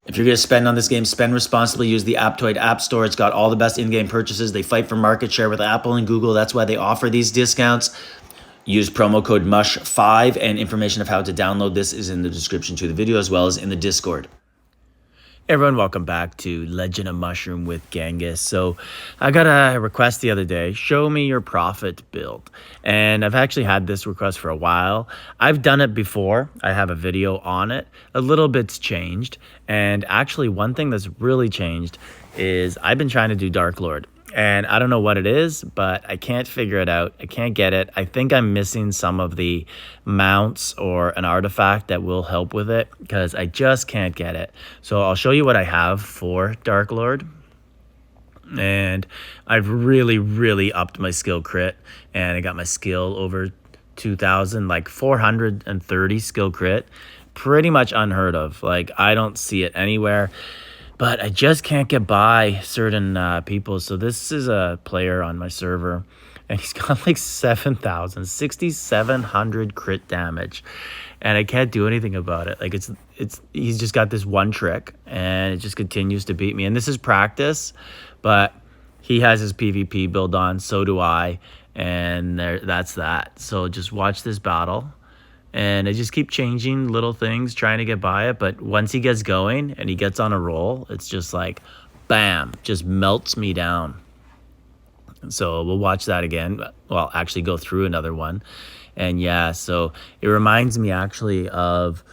If you're going to spend on this game, spend responsibly. Use the Apptoid App Store. It's got all the best in-game purchases. They fight for market share with Apple and Google. That's why they offer these discounts. Use promo code MUSH5, and information of how to download this is in the description to the video as well as in the Discord. Everyone, welcome back to Legend of Mushroom with Genghis. So I got a request the other day, show me your profit build. And I've actually had this request for a while. I've done it before. I have a video on it. A little bit's changed. And actually one thing that's really changed is I've been trying to do Darklord. And I don't know what it is, but I can't figure it out. I can't get it. I think I'm missing some of the mounts or an artifact that will help with it because I just can't get it. So I'll show you what I have for Darklord. And I've really upped my skill crit. And I got my skill over 2,000, like 430 skill crit. Pretty much unheard of. Like, I don't see it anywhere. But I just can't get by certain people. So this is a player on my server, and he's got like 6,700 crit damage, and I can't do anything about it. Like he's just got this one trick, and it just continues to beat me. And this is practice, but he has his PvP build on. So do I, and that's that. So just watch this battle. And I just keep changing little things, trying to get by it. But once he gets going and he gets on a roll, it's just like, bam, just melts me down. So we'll watch that again. Well, actually go through another one. And yeah, so it reminds me actually of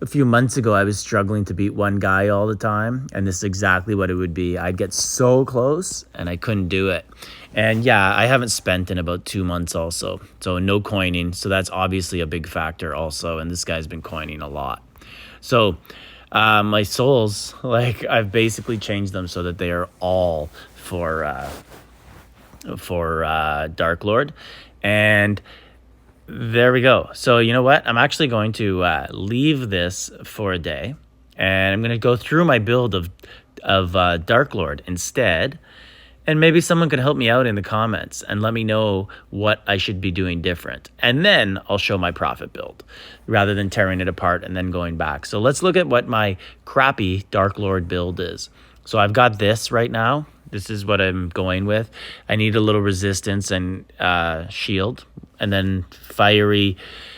a few months ago, I was struggling to beat one guy all the time. And this is exactly what it would be. I'd get so close and I couldn't do it. And yeah, I haven't spent in about 2 months also. So no coining. So that's obviously a big factor also. And this guy's been coining a lot. So my souls, like I've basically changed them so that they are all for Darklord. And there we go. So you know what? I'm actually going to leave this for a day. And I'm going to go through my build of Darklord instead. And maybe someone can help me out in the comments and let me know what I should be doing different. And then I'll show my profit build rather than tearing it apart and then going back. So let's look at what my crappy Darklord build is. So I've got this right now. This is what I'm going with. I need a little resistance and shield. And then fiery.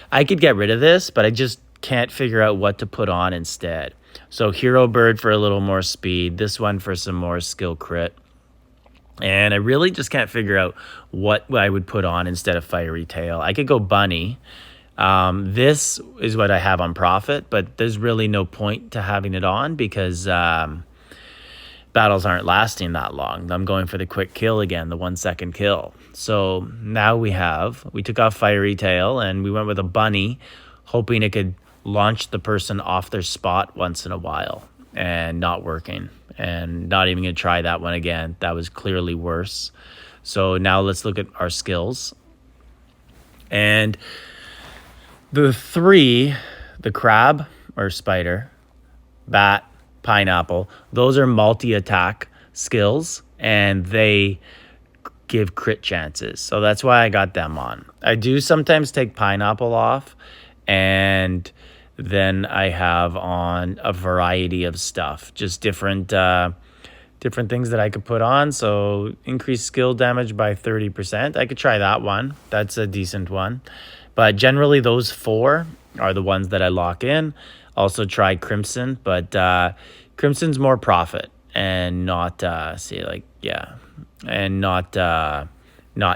I could get rid of this, but I just can't figure out what to put on instead. So hero bird for a little more speed. This one for some more skill crit. And I really just can't figure out what I would put on instead of fiery tail. I could go bunny. This is what I have on profit, but there's really no point to having it on because battles aren't lasting that long. I'm going for the quick kill again, the 1 second kill. So now we took off fiery tail and we went with a bunny, hoping it could launch the person off their spot once in a while, and not working. And not even going to try that one again. That was clearly worse. So now let's look at our skills. And the three, the crab or spider, bat, pineapple, those are multi-attack skills, and they give crit chances. So that's why I got them on. I do sometimes take pineapple off, and then I have on a variety of stuff, just different things that I could put on. So increase skill damage by 30%. I could try that one. That's a decent one. But generally those four are the ones that I lock in. Also try Crimson, but Crimson's more profit and not not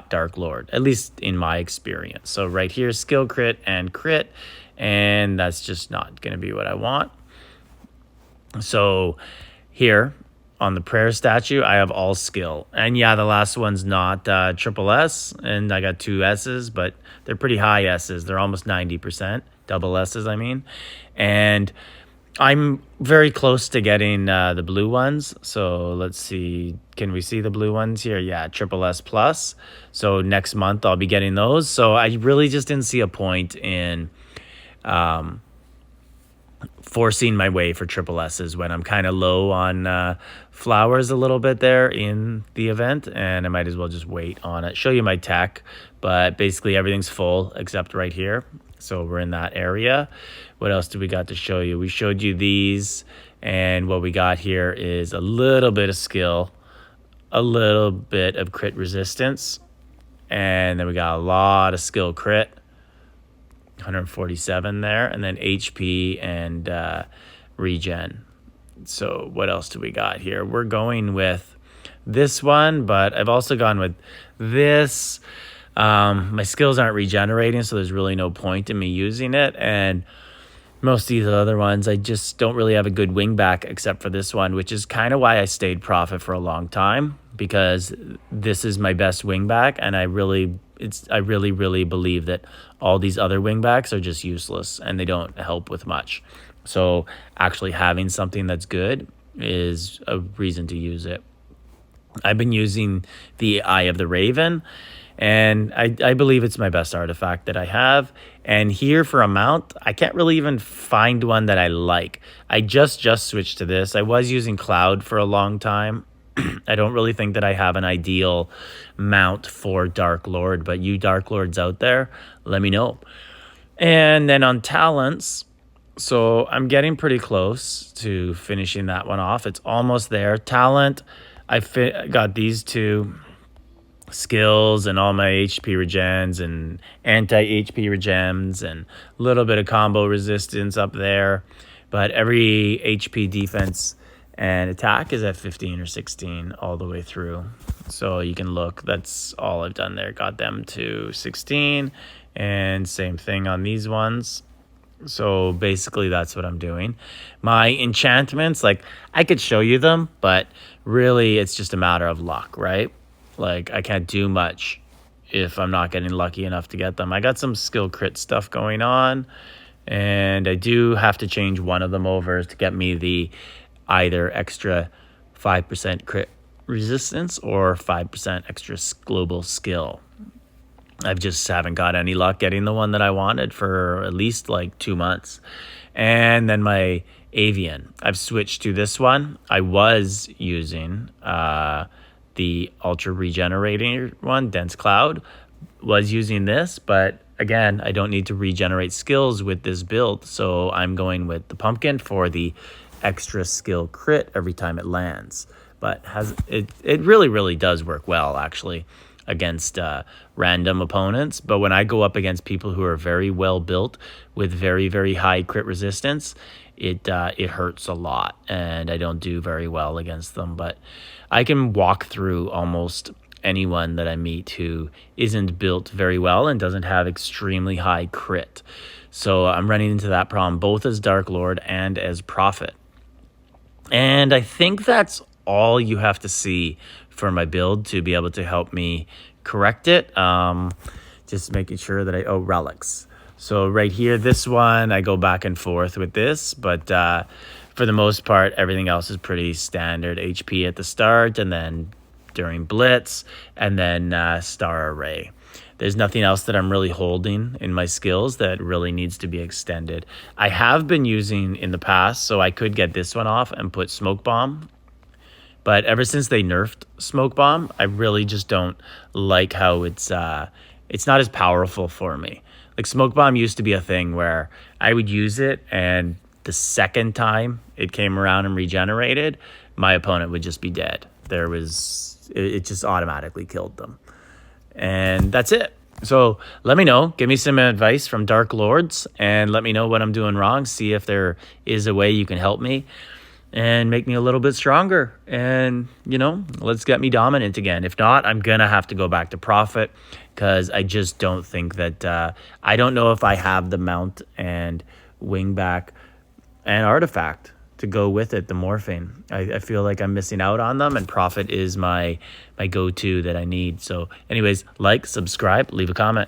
Darklord, at least in my experience. So right here, skill crit and crit. And that's just not going to be what I want. So here on the prayer statue, I have all skill. And yeah, the last one's not triple S. And I got 2 S's, but they're pretty high S's. They're almost 90%. Double S's, I mean. And I'm very close to getting the blue ones. So let's see. Can we see the blue ones here? Yeah, triple S plus. So next month I'll be getting those. So I really just didn't see a point in forcing my way for triple S's when I'm kind of low on flowers a little bit there in the event, and I might as well just wait on it. Show you my tech, but basically everything's full except right here. So we're in that area. What else do we got to show you? We showed you these, And what we got here is a little bit of skill, a little bit of crit resistance, and then we got a lot of skill crit, 147 there, and then HP and regen. So what else do we got here? We're going with this one, but I've also gone with this. My skills aren't regenerating, so there's really no point in me using it. And most of these other ones, I just don't really have a good wing back except for this one, which is kind of why I stayed Prophet for a long time, because this is my best wing back, and I really believe that all these other wing backs are just useless and they don't help with much. So actually having something that's good is a reason to use it. I've been using the Eye of the Raven, and I believe it's my best artifact that I have. And here for a mount, I can't really even find one that I like. I just switched to this. I was using Cloud for a long time. I don't really think that I have an ideal mount for Darklord, but you Darklords out there, let me know. And then on talents, so I'm getting pretty close to finishing that one off. It's almost there. Talent, I got these two skills and all my HP regens and anti-HP regens and a little bit of combo resistance up there. But every HP defense and attack is at 15 or 16 all the way through. So you can look, that's all I've done there. Got them to 16, and same thing on these ones. So basically that's what I'm doing. My enchantments, like I could show you them, but really it's just a matter of luck, right? Like I can't do much if I'm not getting lucky enough to get them. I got some skill crit stuff going on, and I do have to change one of them over to get me the either extra 5% crit resistance or 5% extra global skill. I just haven't got any luck getting the one that I wanted for at least like 2 months. And then my avian, I've switched to this one. I was using the ultra regenerating one, dense cloud, was using this, but again, I don't need to regenerate skills with this build, so I'm going with the pumpkin for the extra skill crit every time it lands. But it really does work well actually against random opponents. But when I go up against people who are very well built with very high crit resistance, it hurts a lot, and I don't do very well against them. But I can walk through almost anyone that I meet who isn't built very well and doesn't have extremely high crit. So I'm running into that problem both as Darklord and as Prophet. And I think that's all you have to see for my build to be able to help me correct it. Just making sure that relics. So right here, this one, I go back and forth with this, but for the most part, everything else is pretty standard. HP at the start, and then during Blitz, and then Star Array. There's nothing else that I'm really holding in my skills that really needs to be extended. I have been using in the past, so I could get this one off and put Smoke Bomb. But ever since they nerfed Smoke Bomb, I really just don't like how it's not as powerful for me. Like Smoke Bomb used to be a thing where I would use it, and the second time it came around and regenerated, my opponent would just be dead. It just automatically killed them. And that's it. So let me know. Give me some advice from Darklords, and let me know what I'm doing wrong. See if there is a way you can help me and make me a little bit stronger. And, let's get me dominant again. If not, I'm going to have to go back to Prophet, because I just don't think that... I don't know if I have the mount and wingback and artifact to go with it, the morphing. I feel like I'm missing out on them, and Prophet is my go-to that I need. So anyways, like, subscribe, leave a comment.